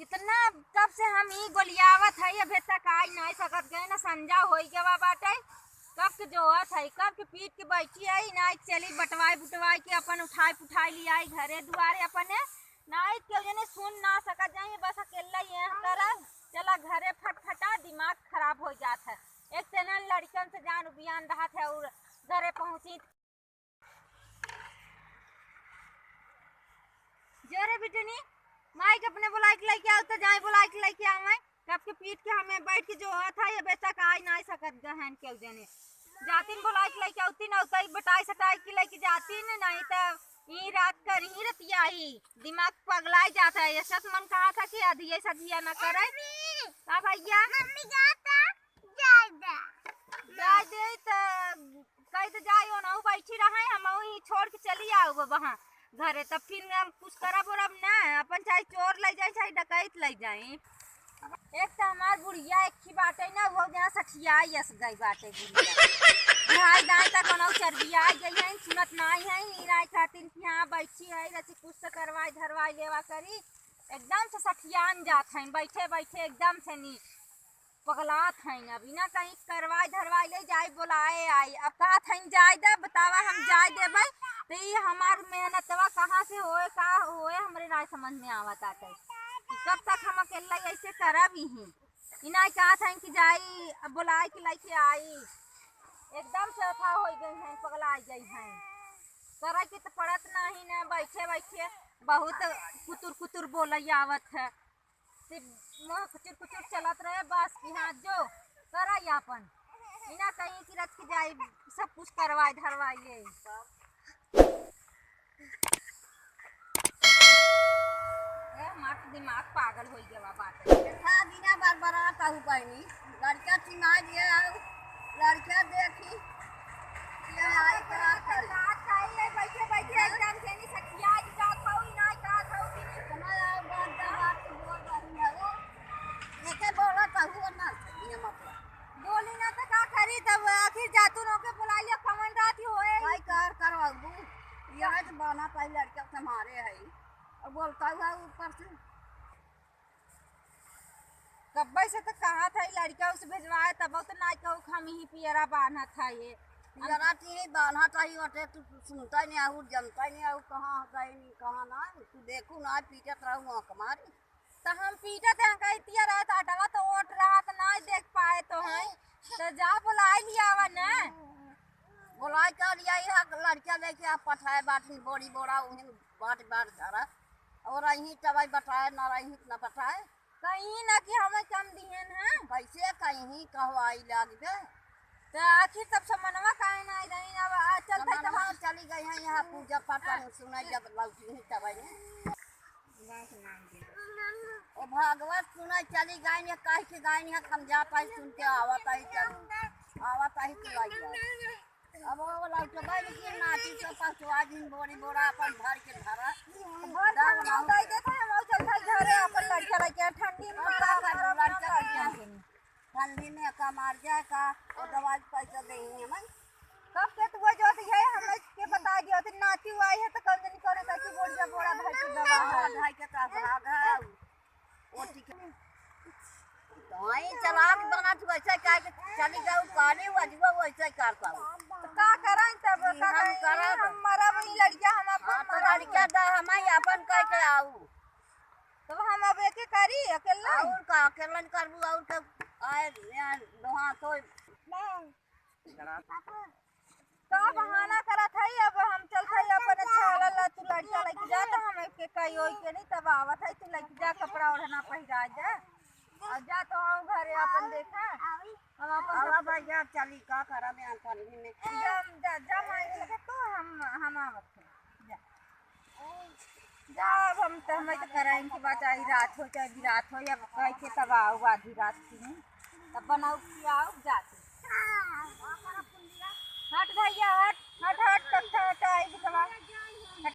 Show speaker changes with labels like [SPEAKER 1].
[SPEAKER 1] कितना कब से हम ही गोलियावत है अभी तक आई नहीं सकत गए ना संजा हो गवा बाटे। कब के जोहत है कब के पीट के बैठी आई नहीं चली बटवाई बुटवाई के अपन उठाई पुठाई ली आई घरे दुआरे अपने नहीं क्यों जने सुन ना सकत जाए बस अकेला ही करा चला घरे फटफटा दिमाग खराब हो जात है। एक तना लड़कन से जान उबियान रहा है और घरे पहुंची जोरे बिटनी माइक अपने बुलाई के लेके आओ तो जाए बुलाई के लेके आवे कब के पीट के हमें बैठ के जो था ये बेटा का आई नहीं सकत गहन के जने जातिन बुलाई के लेके आउती ना उतई बटाई सटाई के लेके जाती नहीं तो ई रात कर ही रतिया ही दिमाग पगलाई जाता है। ये सत मन कहा था कि अधिये सधिया न करे का भैया मम्मी जाता जाय दे त कह तो जायो ना बैठी रहे हम वही छोड़ के चली आओ वहां घरे तब फिर हम कुछ करब उरब ना अपन चाहे चोर ले जाए चाहे डकैत ले जाए। एक तो हमार बुढ़िया एक ही बाटे ना वो जहाँ सठिया यस गई बाटे बुढ़िया भाई दाई तक कोनो चरबिया गई है सुनत नहीं है नीराय खातिर कि हाँ बैठी है रची कुछ से करवाई धरवाई लेवा करी एकदम से सठियान जात है बैठे बैठे एकदम से नी पगलात हैं अभी ना कहीं करवाई धरवाई ले जाए बुलाए आई अब कहा था जाए दे बतावा हम जाए देवे तो ये हमार मेहनतवा कहाँ से होए का होए हमरे ना समझ में आवत आते कब तक हम अकेला ऐसे करब ही इना कहा था कि जाई अब बुलाए के लेके आई एकदम से अथा हो गई हैं पगला गई हैं करे के तो पड़त नहीं ना बैठे बैठे बहुत कुतुर कुतुर बोल आवत है कुचुर कुचुर चलत रहे बस की हाँ जो करा यापन इना कहीं की रख के जाए सब कुछ करवाए धरवाई ले मार दिमाग पागल हो गया बात
[SPEAKER 2] देखा बिना बरबरा कहू पानी लड़का चिन्हा दिए लड़का देखी ये आई करा कर
[SPEAKER 1] रात खाई बैठे बैठे एकदम से नहीं सखिया जा खाऊ ना का खाऊ कि
[SPEAKER 2] तुम्हारा बात बात बोल रही है वो लेके बोला कहू ना ये मतलब
[SPEAKER 1] बोली ना तो का करी तब आखिर जातू नो के बुला लिया कमन रात ही होए
[SPEAKER 2] भाई कर करवाबू ये तो बना पाई लड़का से मारे है और बोलता हुआ ऊपर से
[SPEAKER 1] कब्बे से तो कहा था लड़का उसे भेजवाए तब तो ना कहू हम ही पियरा बांधा था ये
[SPEAKER 2] जरा ही बांधा चाहिए अटे तू सुनता नहीं आहू जनता नहीं आहू कहाँ गई नहीं कहाँ ना तू देखू ना पीटत रहू वहाँ कमारी
[SPEAKER 1] तो हम पीटत हैं कहतिया रहा था अटवा तो ओट रहा तो ना देख पाए तो हैं तो जा बुलाई लिया वा ना
[SPEAKER 2] बुलाई कर लिया यहाँ लड़का लेके आप पठाए बाटी बोरी बोरा उन्हें बाट बाट धरा और यहीं तबाई बटाए ना रही न बटाए
[SPEAKER 1] कहीं ना कि हमें कम दिहन है
[SPEAKER 2] कैसे कहीं कहवाई लाग गए
[SPEAKER 1] तो आखिर तब समनवा काहे ना नहीं अब चलते
[SPEAKER 2] तब हम चली गई हैं यहाँ पूजा पाठ सुनाई जब लौटी ही तबाई ओ भागवत सुनाई चली गई ने कह के गई ने हम जा पाई सुन के आवत आई चलाई अब वो लौट गई लेकिन नाटी से पछुआ दिन बोरी बोरा अपन भर के धरा
[SPEAKER 1] भर दाव दई देता हम चलता घरे अपन लड़का लेके ठंडी में का करो लड़का
[SPEAKER 2] ठंडी में का मार जाए का और दवाई पैसा देंगे मैं
[SPEAKER 1] कब के तू जो है हम के बता दियो तो नाती आई है तो कल दिन करे ताकि बोरिया बोरा भर के दवा
[SPEAKER 2] ढाई के ता भाग है वो ठीक है तो आई चलाक बना तू ऐसा का चली जाऊ काले वजवा वैसा कर पाऊ
[SPEAKER 1] तो का कराई तब का हमारा वही लड़का हम अपन
[SPEAKER 2] लड़का दा हम अपन कह के आऊ
[SPEAKER 1] तो हम अब एक करी अकेला
[SPEAKER 2] और का अकेला करबू और के आए दोहा तो
[SPEAKER 1] का बहाना करत है अब हम चलते अपन अच्छा तू लड़का लेके जा तो हम के कई होई के नहीं तब आवत है तू लेके जा कपड़ा ओढ़ना पहिरा जा और जा तो हम घरे अपन देखा हम अपन
[SPEAKER 2] भाई जा चली का करा में ठंडी में
[SPEAKER 1] जा मांगे लगे तो हम आवत है जा अब हम तो हमें तो कराएंगे कि बात आई रात हो चाहे रात हो या कह के तब आओ आधी रात की तब बनाओ आओ जाते हट भैया हट हट हट हट आई